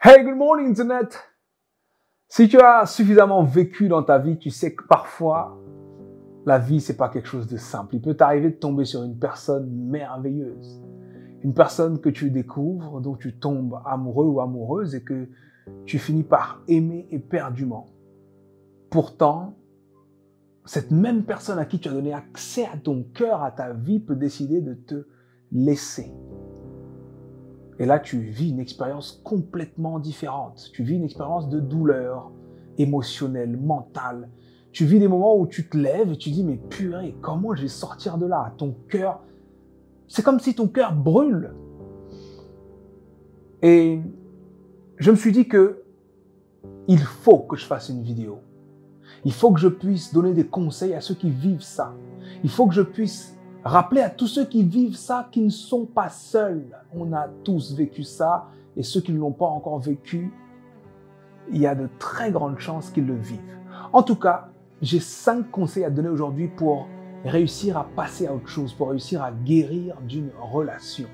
Hey, good morning, Internet! Si tu as suffisamment vécu dans ta vie, tu sais que parfois, la vie, c'est pas quelque chose de simple. Il peut t'arriver de tomber sur une personne merveilleuse. Une personne que tu découvres, dont tu tombes amoureux ou amoureuse et que tu finis par aimer éperdument. Pourtant, cette même personne à qui tu as donné accès à ton cœur, à ta vie, peut décider de te laisser. Et là, tu vis une expérience complètement différente. Tu vis une expérience de douleur émotionnelle, mentale. Tu vis des moments où tu te lèves et tu dis, mais purée, comment je vais sortir de là? Ton cœur, c'est comme si ton cœur brûle. Et je me suis dit que il faut que je fasse une vidéo. Il faut que je puisse donner des conseils à ceux qui vivent ça. Il faut que je puisse rappeler à tous ceux qui vivent ça qu'ils ne sont pas seuls. On a tous vécu ça et ceux qui ne l'ont pas encore vécu, il y a de très grandes chances qu'ils le vivent. En tout cas, j'ai 5 conseils à donner aujourd'hui pour réussir à passer à autre chose, pour réussir à guérir d'une relation.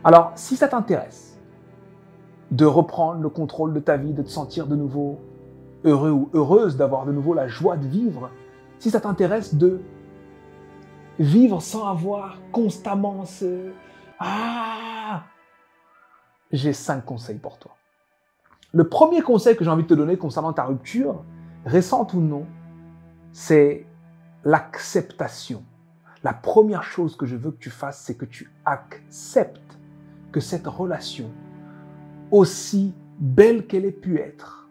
Alors, si ça t'intéresse de reprendre le contrôle de ta vie, de te sentir de nouveau heureux ou heureuse, d'avoir de nouveau la joie de vivre, si ça t'intéresse de vivre sans avoir constamment ce « Ah !», j'ai 5 conseils pour toi. Le premier conseil que j'ai envie de te donner concernant ta rupture, récente ou non, c'est l'acceptation. La première chose que je veux que tu fasses, c'est que tu acceptes que cette relation, aussi belle qu'elle ait pu être,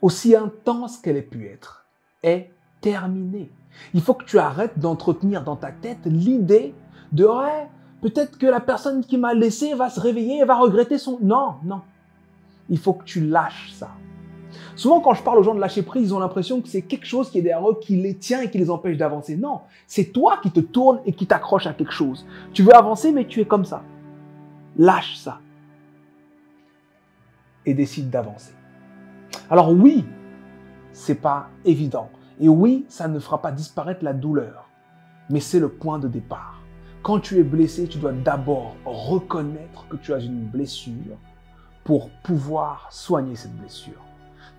aussi intense qu'elle ait pu être, est terminée. Il faut que tu arrêtes d'entretenir dans ta tête l'idée de « ouais, peut-être que la personne qui m'a laissé va se réveiller et va regretter son... » Non, non. Il faut que tu lâches ça. Souvent, quand je parle aux gens de lâcher prise, ils ont l'impression que c'est quelque chose qui est derrière eux, qui les tient et qui les empêche d'avancer. Non, c'est toi qui te tournes et qui t'accroche à quelque chose. Tu veux avancer, mais tu es comme ça. Lâche ça. Et décide d'avancer. Alors oui, c'est pas évident. Et oui, ça ne fera pas disparaître la douleur. Mais c'est le point de départ. Quand tu es blessé, tu dois d'abord reconnaître que tu as une blessure pour pouvoir soigner cette blessure.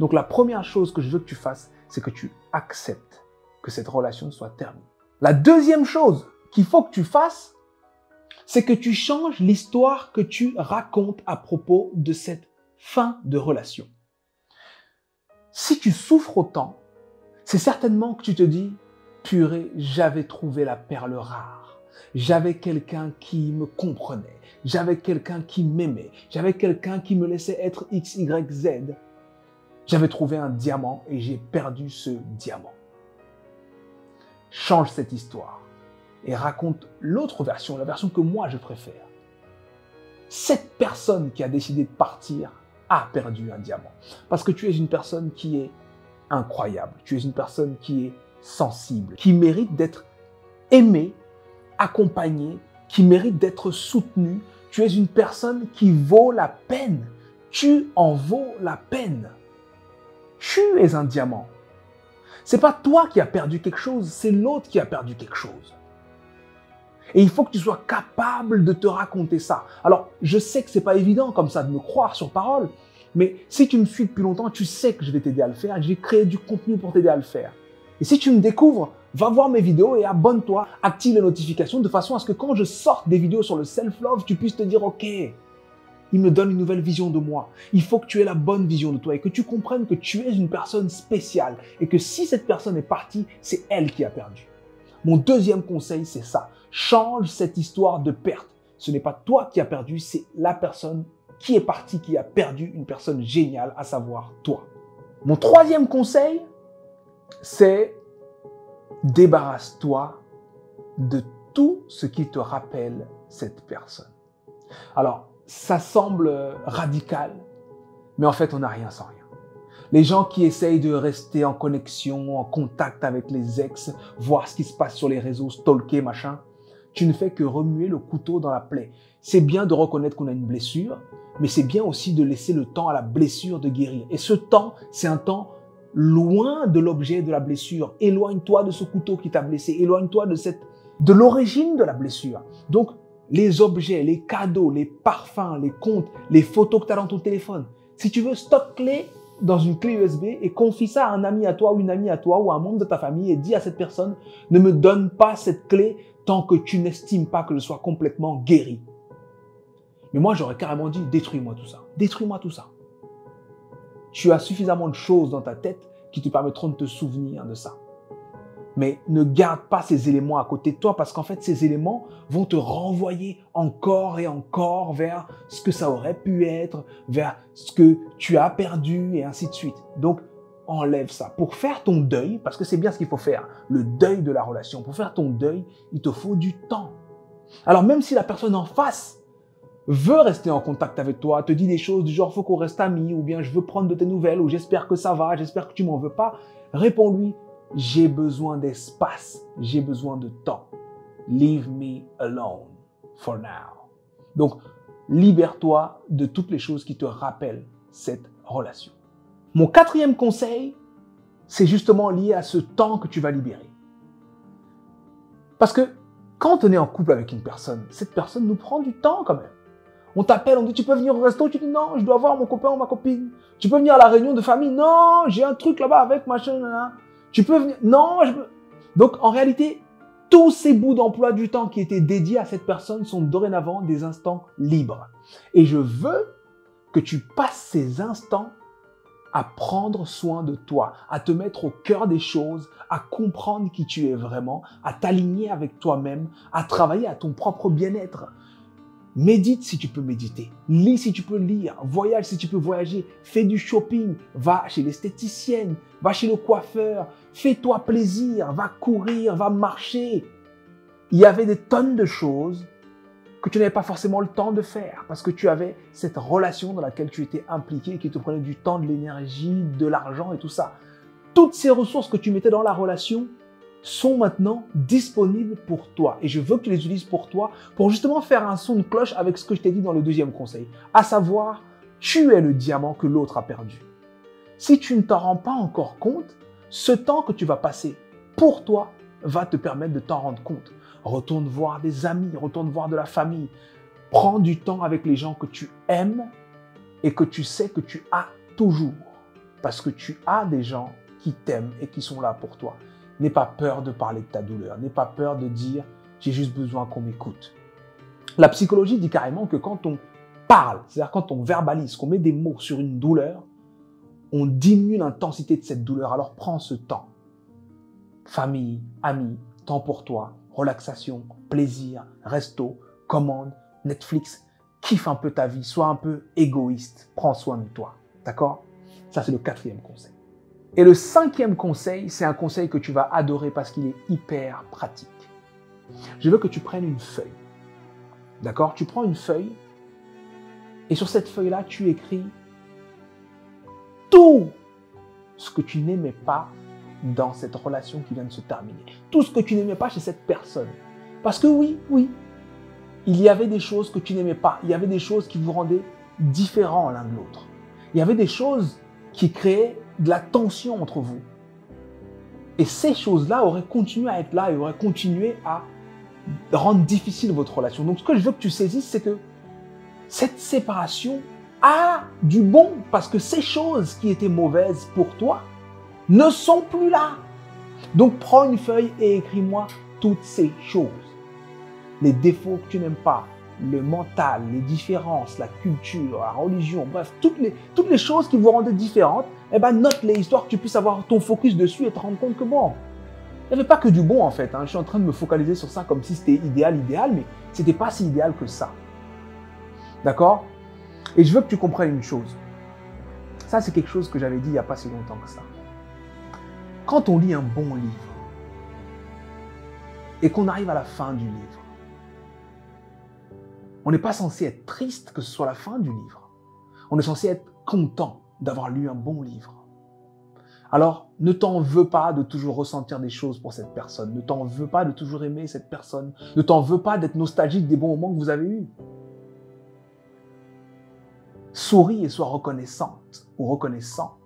Donc la première chose que je veux que tu fasses, c'est que tu acceptes que cette relation soit terminée. La deuxième chose qu'il faut que tu fasses, c'est que tu changes l'histoire que tu racontes à propos de cette fin de relation. Si tu souffres autant, c'est certainement que tu te dis « Purée, j'avais trouvé la perle rare. J'avais quelqu'un qui me comprenait. J'avais quelqu'un qui m'aimait. J'avais quelqu'un qui me laissait être X, Y, Z. J'avais trouvé un diamant et j'ai perdu ce diamant. » Change cette histoire et raconte l'autre version, la version que moi je préfère. Cette personne qui a décidé de partir a perdu un diamant. Parce que tu es une personne qui est incroyable. Tu es une personne qui est sensible, qui mérite d'être aimée, accompagnée, qui mérite d'être soutenue. Tu es une personne qui vaut la peine. Tu en vaux la peine. Tu es un diamant. C'est pas toi qui as perdu quelque chose, c'est l'autre qui a perdu quelque chose. Et il faut que tu sois capable de te raconter ça. Alors, je sais que c'est pas évident comme ça de me croire sur parole, mais si tu me suis depuis longtemps, tu sais que je vais t'aider à le faire. Je vais créer du contenu pour t'aider à le faire. Et si tu me découvres, va voir mes vidéos et abonne-toi, active les notifications de façon à ce que quand je sorte des vidéos sur le self-love, tu puisses te dire « Ok, il me donne une nouvelle vision de moi. Il faut que tu aies la bonne vision de toi et que tu comprennes que tu es une personne spéciale et que si cette personne est partie, c'est elle qui a perdu. » Mon deuxième conseil, c'est ça. Change cette histoire de perte. Ce n'est pas toi qui as perdu, c'est la personne qui est partie, qui a perdu une personne géniale, à savoir toi. Mon troisième conseil, c'est débarrasse-toi de tout ce qui te rappelle cette personne. Alors, ça semble radical, mais en fait, on n'a rien sans rien. Les gens qui essayent de rester en connexion, en contact avec les ex, voir ce qui se passe sur les réseaux, stalker, machin, tu ne fais que remuer le couteau dans la plaie. C'est bien de reconnaître qu'on a une blessure, mais c'est bien aussi de laisser le temps à la blessure de guérir. Et ce temps, c'est un temps loin de l'objet de la blessure. Éloigne-toi de ce couteau qui t'a blessé. Éloigne-toi de l'origine de la blessure. Donc, les objets, les cadeaux, les parfums, les comptes, les photos que tu as dans ton téléphone. Si tu veux, stocke-les dans une clé USB et confie ça à un ami à toi ou une amie à toi ou à un membre de ta famille et dis à cette personne, ne me donne pas cette clé tant que tu n'estimes pas que je sois complètement guéri. Mais moi, j'aurais carrément dit, détruis-moi tout ça. Détruis-moi tout ça. Tu as suffisamment de choses dans ta tête qui te permettront de te souvenir de ça. Mais ne garde pas ces éléments à côté de toi parce qu'en fait, ces éléments vont te renvoyer encore et encore vers ce que ça aurait pu être, vers ce que tu as perdu et ainsi de suite. Donc, enlève ça. Pour faire ton deuil, parce que c'est bien ce qu'il faut faire, le deuil de la relation. Pour faire ton deuil, il te faut du temps. Alors, même si la personne en face veut rester en contact avec toi, te dit des choses du genre « faut qu'on reste amis » ou bien « je veux prendre de tes nouvelles » ou « j'espère que ça va, j'espère que tu m'en veux pas », réponds-lui « j'ai besoin d'espace, j'ai besoin de temps. Leave me alone for now ». Donc, libère-toi de toutes les choses qui te rappellent cette relation. Mon quatrième conseil, c'est justement lié à ce temps que tu vas libérer. Parce que quand on est en couple avec une personne, cette personne nous prend du temps quand même. On t'appelle, on dit, tu peux venir au resto, tu dis, non, je dois voir mon copain ou ma copine. Tu peux venir à la réunion de famille, non, j'ai un truc là-bas avec machin, là. Tu peux venir, non, je peux. Donc, en réalité, tous ces bouts d'emploi du temps qui étaient dédiés à cette personne sont dorénavant des instants libres. Et je veux que tu passes ces instants à prendre soin de toi, à te mettre au cœur des choses, à comprendre qui tu es vraiment, à t'aligner avec toi-même, à travailler à ton propre bien-être. Médite si tu peux méditer, lis si tu peux lire, voyage si tu peux voyager, fais du shopping, va chez l'esthéticienne, va chez le coiffeur, fais-toi plaisir, va courir, va marcher. Il y avait des tonnes de choses que tu n'avais pas forcément le temps de faire parce que tu avais cette relation dans laquelle tu étais impliqué et qui te prenait du temps, de l'énergie, de l'argent et tout ça. Toutes ces ressources que tu mettais dans la relation sont maintenant disponibles pour toi. Et je veux que tu les utilises pour toi, pour justement faire un son de cloche avec ce que je t'ai dit dans le deuxième conseil. À savoir, tu es le diamant que l'autre a perdu. Si tu ne t'en rends pas encore compte, ce temps que tu vas passer pour toi va te permettre de t'en rendre compte. Retourne voir des amis, retourne voir de la famille. Prends du temps avec les gens que tu aimes et que tu sais que tu as toujours. Parce que tu as des gens qui t'aiment et qui sont là pour toi. N'aie pas peur de parler de ta douleur. N'aie pas peur de dire « j'ai juste besoin qu'on m'écoute ». La psychologie dit carrément que quand on parle, c'est-à-dire quand on verbalise, qu'on met des mots sur une douleur, on diminue l'intensité de cette douleur. Alors prends ce temps. Famille, amis, temps pour toi, relaxation, plaisir, resto, commande, Netflix, kiffe un peu ta vie, sois un peu égoïste, prends soin de toi. D'accord? Ça, c'est le quatrième conseil. Et le cinquième conseil, c'est un conseil que tu vas adorer parce qu'il est hyper pratique. Je veux que tu prennes une feuille. D'accord? Tu prends une feuille et sur cette feuille-là, tu écris tout ce que tu n'aimais pas dans cette relation qui vient de se terminer. Tout ce que tu n'aimais pas chez cette personne. Parce que oui, il y avait des choses que tu n'aimais pas. Il y avait des choses qui vous rendaient différents l'un de l'autre. Il y avait des choses qui créaient de la tension entre vous. Et ces choses-là auraient continué à être là et auraient continué à rendre difficile votre relation. Donc, ce que je veux que tu saisisses, c'est que cette séparation a du bon parce que ces choses qui étaient mauvaises pour toi ne sont plus là. Donc, prends une feuille et écris-moi toutes ces choses. Les défauts que tu n'aimes pas, le mental, les différences, la culture, la religion, bref, toutes les choses qui vous rendaient différentes, eh ben, note-les, histoire que tu puisses avoir ton focus dessus et te rendre compte que bon, il n'y avait pas que du bon en fait. Je suis en train de me focaliser sur ça comme si c'était idéal, mais c'était pas si idéal que ça. D'accord? Et je veux que tu comprennes une chose. Ça, c'est quelque chose que j'avais dit il n'y a pas si longtemps que ça. Quand on lit un bon livre et qu'on arrive à la fin du livre, on n'est pas censé être triste que ce soit la fin du livre. On est censé être content d'avoir lu un bon livre. Alors, ne t'en veux pas de toujours ressentir des choses pour cette personne. Ne t'en veux pas de toujours aimer cette personne. Ne t'en veux pas d'être nostalgique des bons moments que vous avez eus. Souris et sois reconnaissante ou reconnaissant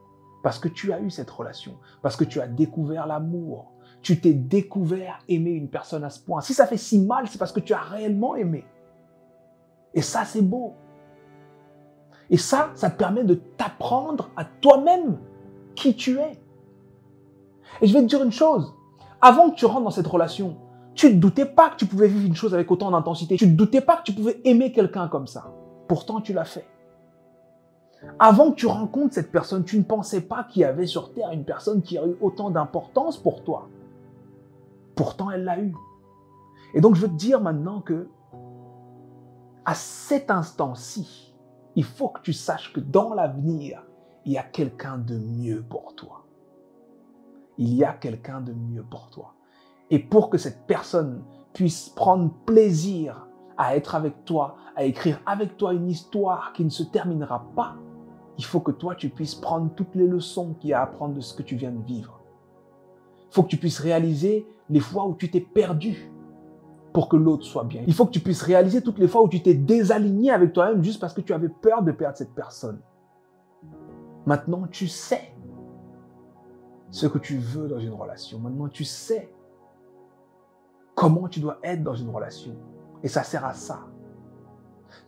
parce que tu as eu cette relation, parce que tu as découvert l'amour. Tu t'es découvert aimer une personne à ce point. Si ça fait si mal, c'est parce que tu as réellement aimé. Et ça, c'est beau. Et ça te permet de t'apprendre à toi-même qui tu es. Et je vais te dire une chose. Avant que tu rentres dans cette relation, tu ne te doutais pas que tu pouvais vivre une chose avec autant d'intensité. Tu ne te doutais pas que tu pouvais aimer quelqu'un comme ça. Pourtant, tu l'as fait. Avant que tu rencontres cette personne, tu ne pensais pas qu'il y avait sur Terre une personne qui a eu autant d'importance pour toi. Pourtant, elle l'a eu. Et donc, je veux te dire maintenant que, à cet instant-ci, il faut que tu saches que dans l'avenir, il y a quelqu'un de mieux pour toi. Il y a quelqu'un de mieux pour toi. Et pour que cette personne puisse prendre plaisir à être avec toi, à écrire avec toi une histoire qui ne se terminera pas, il faut que toi, tu puisses prendre toutes les leçons qu'il y a à apprendre de ce que tu viens de vivre. Il faut que tu puisses réaliser les fois où tu t'es perdu pour que l'autre soit bien. Il faut que tu puisses réaliser toutes les fois où tu t'es désaligné avec toi-même juste parce que tu avais peur de perdre cette personne. Maintenant, tu sais ce que tu veux dans une relation. Maintenant, tu sais comment tu dois être dans une relation. Et ça sert à ça.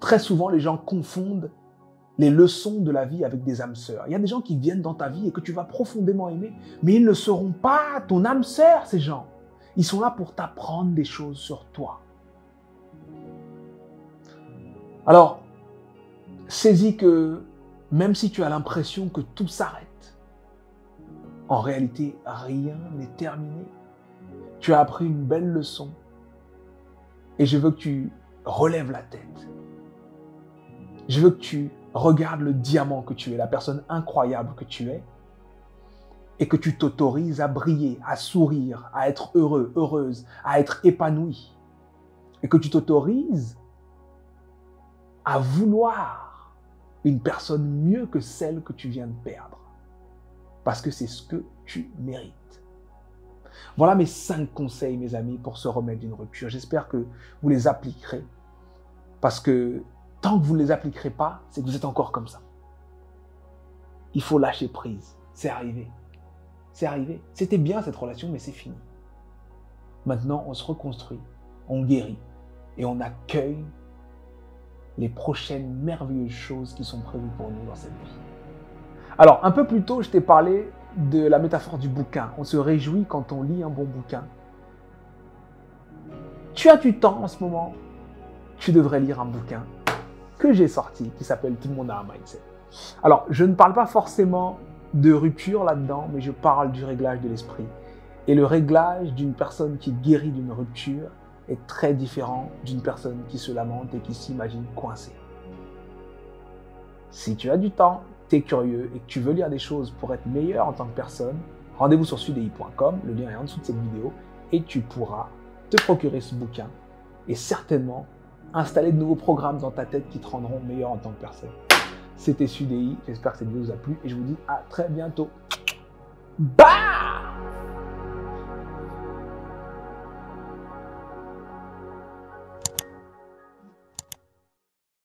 Très souvent, les gens confondent les leçons de la vie avec des âmes sœurs. Il y a des gens qui viennent dans ta vie et que tu vas profondément aimer, mais ils ne seront pas ton âme sœur, ces gens. Ils sont là pour t'apprendre des choses sur toi. Alors, saisis que même si tu as l'impression que tout s'arrête, en réalité, rien n'est terminé. Tu as appris une belle leçon et je veux que tu relèves la tête. Je veux que tu regardes le diamant que tu es, la personne incroyable que tu es, et que tu t'autorises à briller, à sourire, à être heureux, heureuse, à être épanoui. Et que tu t'autorises à vouloir une personne mieux que celle que tu viens de perdre. Parce que c'est ce que tu mérites. Voilà mes 5 conseils, mes amis, pour se remettre d'une rupture. J'espère que vous les appliquerez. Parce que tant que vous ne les appliquerez pas, c'est que vous êtes encore comme ça. Il faut lâcher prise. C'est arrivé. C'est arrivé. C'était bien cette relation, mais c'est fini. Maintenant, on se reconstruit, on guérit et on accueille les prochaines merveilleuses choses qui sont prévues pour nous dans cette vie. Alors, un peu plus tôt, je t'ai parlé de la métaphore du bouquin. On se réjouit quand on lit un bon bouquin. Tu as du temps en ce moment, tu devrais lire un bouquin que j'ai sorti qui s'appelle « Tout le monde a un mindset ». Alors, je ne parle pas forcément de rupture là-dedans, mais je parle du réglage de l'esprit. Et le réglage d'une personne qui guérit d'une rupture est très différent d'une personne qui se lamente et qui s'imagine coincée. Si tu as du temps, tu es curieux et que tu veux lire des choses pour être meilleur en tant que personne, rendez-vous sur sudei.com, le lien est en dessous de cette vidéo, et tu pourras te procurer ce bouquin et certainement installer de nouveaux programmes dans ta tête qui te rendront meilleur en tant que personne. C'était Sudei, j'espère que cette vidéo vous a plu et je vous dis à très bientôt. Bye!